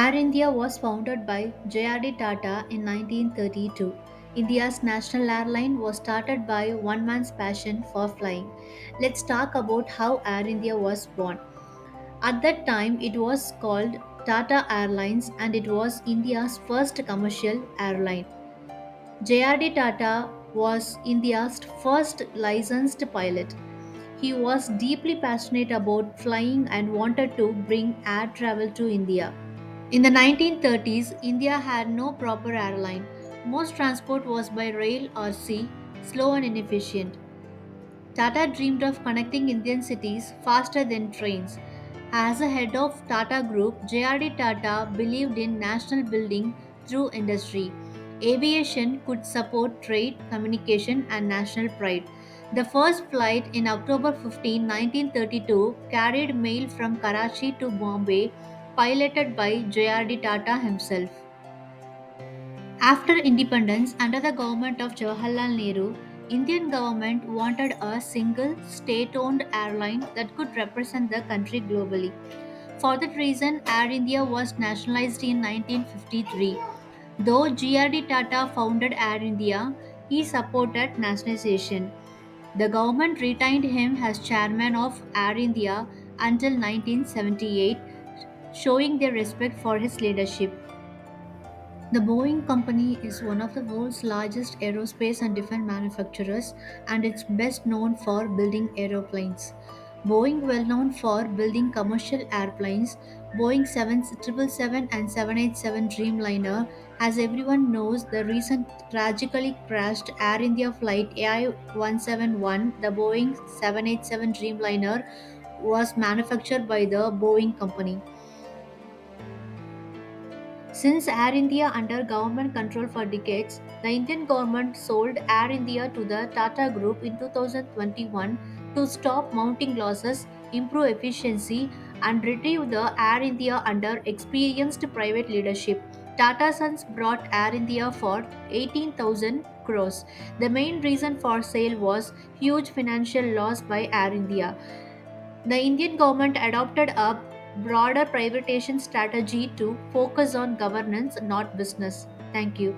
Air India was founded by J.R.D. Tata in 1932. India's national airline was started by one man's passion for flying. Let's talk about how Air India was born. At that time, it was called Tata Airlines and it was India's first commercial airline. J.R.D. Tata was India's first licensed pilot. He was deeply passionate about flying and wanted to bring air travel to India. In the 1930s, India had no proper airline. Most transport was by rail or sea, slow and inefficient. Tata dreamed of connecting Indian cities faster than trains. As a head of Tata Group, J.R.D. Tata believed in national building through industry. Aviation could support trade, communication, and national pride. The first flight in October 15, 1932 carried mail from Karachi to Bombay, piloted by J.R.D. Tata himself. After independence, under the government of Jawaharlal Nehru, Indian government wanted a single state-owned airline that could represent the country globally. For that reason, Air India was nationalized in 1953. Though G.R.D. Tata founded Air India, he supported nationalization. The government retained him as chairman of Air India until 1978, showing their respect for his leadership. The Boeing Company is one of the world's largest aerospace and defense manufacturers and it's best known for building aeroplanes. Boeing well known for building commercial airplanes, Boeing 777 and 787 Dreamliner. As everyone knows, the recent tragically crashed Air India flight AI-171, the Boeing 787 Dreamliner, was manufactured by the Boeing Company. Since Air India under government control for decades, the Indian government sold Air India to the Tata Group in 2021 to stop mounting losses, improve efficiency, and retrieve the Air India under experienced private leadership. Tata Sons brought Air India for 18,000 crores. The main reason for sale was huge financial loss by Air India. The Indian government adopted a broader privatization strategy to focus on governance, not business. Thank you.